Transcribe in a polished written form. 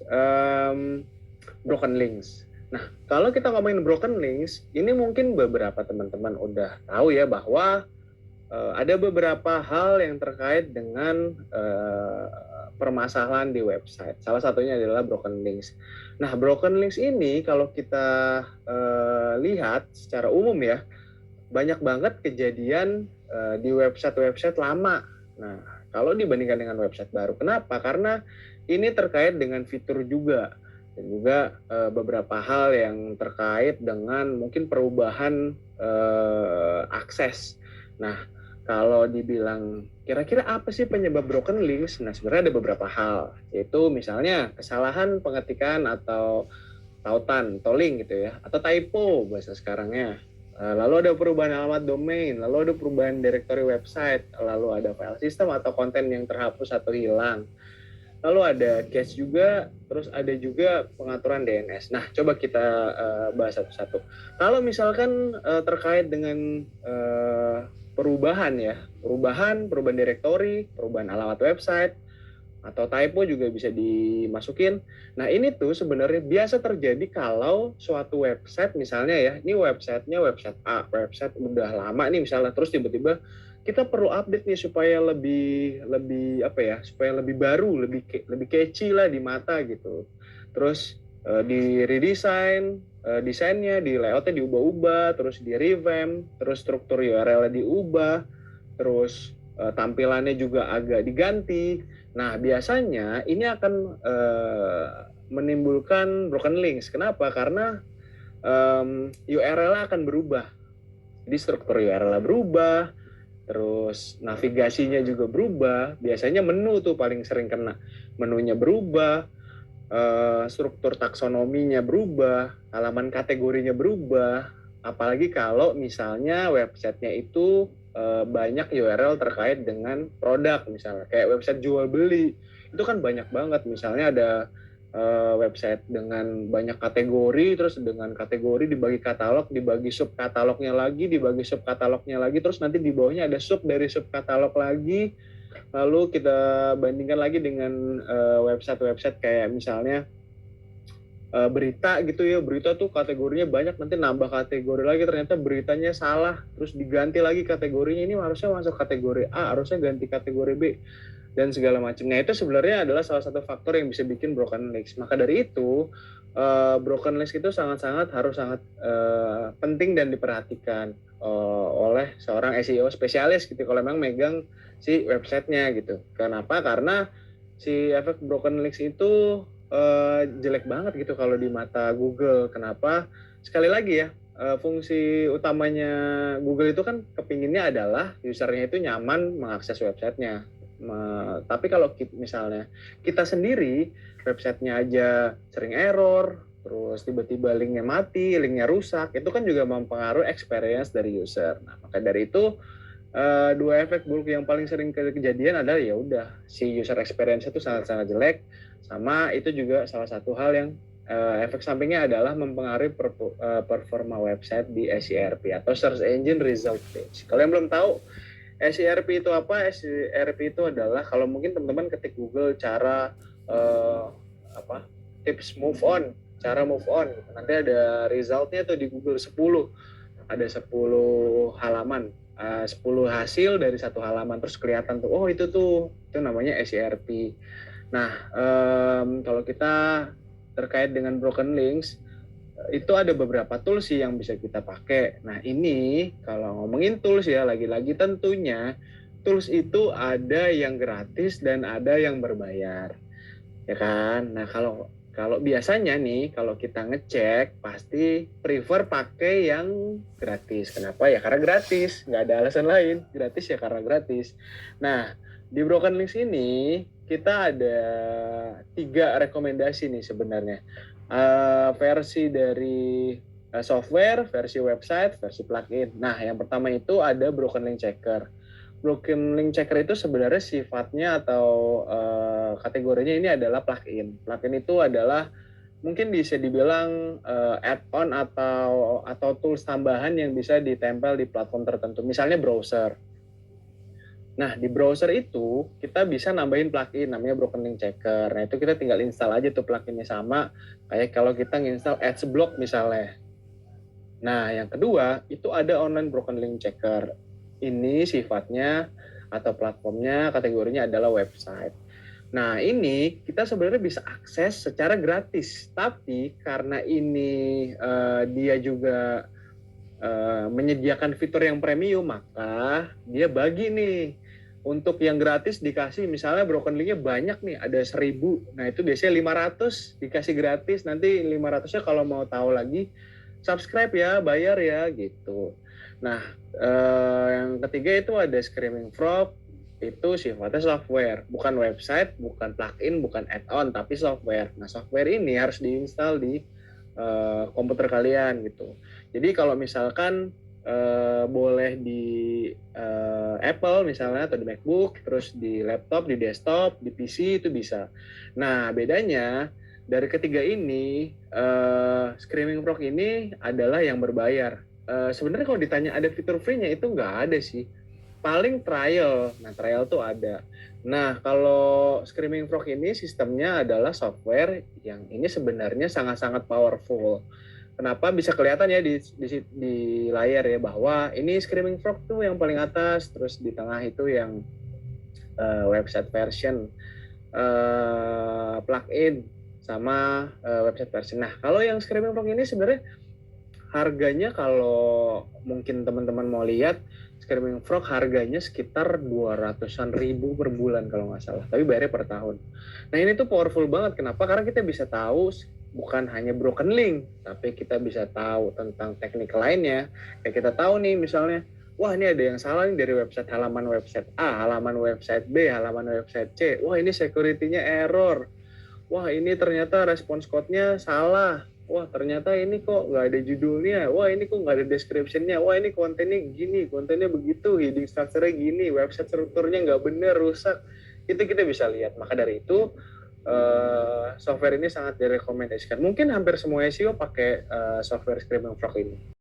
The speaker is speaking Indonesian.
um, broken links. Nah, kalau kita ngomongin broken links, ini mungkin beberapa teman-teman udah tahu ya bahwa ada beberapa hal yang terkait dengan permasalahan di website. Salah satunya adalah broken links. Nah, broken links ini kalau kita lihat secara umum ya, banyak banget kejadian di website-website lama. Nah, kalau dibandingkan dengan website baru, kenapa? Karena ini terkait dengan fitur juga dan juga beberapa hal yang terkait dengan mungkin perubahan akses. Nah, kalau dibilang kira-kira apa sih penyebab broken links? Nah, sebenarnya ada beberapa hal, yaitu misalnya kesalahan pengetikan atau tautan, tolling gitu ya, atau typo bahasa sekarangnya. Lalu ada perubahan alamat domain, lalu ada perubahan directory website, lalu ada file system atau konten yang terhapus atau hilang. Lalu ada cache juga, terus ada juga pengaturan DNS. Nah, coba kita bahas satu-satu. Kalau misalkan terkait dengan perubahan ya, perubahan directory, perubahan alamat website, atau typo juga bisa dimasukin. Nah, ini tuh sebenarnya biasa terjadi kalau suatu website misalnya ya, ini websitenya website A, website udah lama nih misalnya, terus tiba-tiba kita perlu update nih supaya lebih apa ya, supaya lebih baru, lebih catchy lah di mata gitu. Terus di redesign, desainnya, di layoutnya diubah-ubah, terus di revamp, terus struktur URL-nya diubah, terus tampilannya juga agak diganti. Nah, biasanya ini akan menimbulkan broken links. Kenapa? Karena URL akan berubah. Jadi struktur URL berubah, terus navigasinya juga berubah. Biasanya menu tuh paling sering kena. Menunya berubah, struktur taksonominya berubah, halaman kategorinya berubah. Apalagi kalau misalnya websitenya itu banyak URL terkait dengan produk, misalnya kayak website jual beli, itu kan banyak banget. Misalnya ada website dengan banyak kategori, terus dengan kategori dibagi katalog, dibagi sub katalognya lagi, dibagi sub katalognya lagi, terus nanti di bawahnya ada sub dari sub katalog lagi. Lalu kita bandingkan lagi dengan website-website kayak misalnya berita gitu ya, berita tuh kategorinya banyak, nanti nambah kategori lagi, ternyata beritanya salah, terus diganti lagi kategorinya, ini harusnya masuk kategori A, harusnya ganti kategori B, dan segala macamnya. Itu sebenarnya adalah salah satu faktor yang bisa bikin broken links. Maka dari itu broken links itu sangat-sangat harus sangat penting dan diperhatikan oleh seorang SEO spesialis gitu kalau memang megang si websitenya gitu. Kenapa? Karena si efek broken links itu jelek banget gitu kalau di mata Google. Kenapa? Sekali lagi ya, fungsi utamanya Google itu kan kepinginnya adalah usernya itu nyaman mengakses websitenya. Tapi kalau misalnya kita sendiri websitenya aja sering error, terus tiba-tiba linknya mati, linknya rusak, itu kan juga mempengaruhi experience dari user. Nah, maka dari itu dua efek buruk yang paling sering kejadian adalah ya udah si user experience itu sangat-sangat jelek, sama itu juga salah satu hal yang efek sampingnya adalah mempengaruhi performa website di SERP atau Search Engine Result Page. Kalau yang belum tahu SERP itu apa? SERP itu adalah kalau mungkin teman-teman ketik Google cara apa tips move on, cara move on, nanti ada resultnya tuh di Google 10, ada 10 halaman, 10 hasil dari satu halaman, terus kelihatan tuh, oh itu namanya SERP. Nah, kalau kita terkait dengan broken links, itu ada beberapa tools sih yang bisa kita pakai. Nah, ini kalau ngomongin tools ya, lagi-lagi tentunya tools itu ada yang gratis dan ada yang berbayar. Ya kan? Nah, kalau kalau biasanya nih, kalau kita ngecek, pasti prefer pakai yang gratis. Kenapa? Ya karena gratis. Nggak ada alasan lain. Gratis ya karena gratis. Nah, di Broken Links ini, kita ada 3 rekomendasi nih sebenarnya. Versi dari software, versi website, versi plugin. Nah, yang pertama itu ada Broken Link Checker. Broken Link Checker itu sebenarnya sifatnya atau kategorinya ini adalah plugin. Plugin itu adalah mungkin bisa dibilang add-on atau tools tambahan yang bisa ditempel di platform tertentu. Misalnya browser. Nah, di browser itu kita bisa nambahin plugin namanya Broken Link Checker. Nah, itu kita tinggal install aja tuh pluginnya, sama kayak kalau kita nginstal Adblock misalnya. Nah, yang kedua itu ada online Broken Link Checker. Ini sifatnya atau platformnya kategorinya adalah website. Nah, ini kita sebenarnya bisa akses secara gratis, tapi karena ini dia juga menyediakan fitur yang premium, maka dia bagi nih. Untuk yang gratis dikasih misalnya broken linknya banyak nih, ada 1000. Nah, itu biasanya 500 dikasih gratis. Nanti 500-nya kalau mau tahu lagi subscribe ya, bayar ya gitu. Nah, yang ketiga itu ada Screaming Frog. Itu sifatnya software, bukan website, bukan plugin, bukan add-on, tapi software. Nah, software ini harus diinstal di komputer kalian gitu. Jadi kalau misalkan boleh di Apple misalnya atau di MacBook, terus di laptop, di desktop, di PC itu bisa. Nah, bedanya dari ketiga ini, Screaming Frog ini adalah yang berbayar. Sebenarnya kalau ditanya ada fitur free-nya itu nggak ada sih. Paling trial. Nah, trial tuh ada. Nah, kalau Screaming Frog ini sistemnya adalah software yang ini sebenarnya sangat-sangat powerful. Kenapa bisa kelihatan ya di layar ya bahwa ini Screaming Frog tuh yang paling atas, terus di tengah itu yang website version, plugin sama website version. Nah, kalau yang Screaming Frog ini sebenarnya harganya kalau mungkin teman-teman mau lihat, Screaming Frog harganya sekitar 200-an ribu per bulan kalau nggak salah, tapi bayarnya per tahun. Nah, ini tuh powerful banget. Kenapa? Karena kita bisa tahu bukan hanya broken link, tapi kita bisa tahu tentang teknik lainnya. Kayak kita tahu nih misalnya, wah ini ada yang salah nih dari halaman website A, halaman website B, halaman website C. Wah ini security-nya error. Wah ini ternyata response code-nya salah. Wah ternyata ini kok nggak ada judulnya. Wah ini kok nggak ada description-nya. Wah ini kontennya gini, kontennya begitu, heading structure-nya gini, website strukturnya nggak bener, rusak. Itu kita bisa lihat. Maka dari itu software ini sangat direkomendasikan. Mungkin hampir semua SEO pakai software Screaming Frog ini.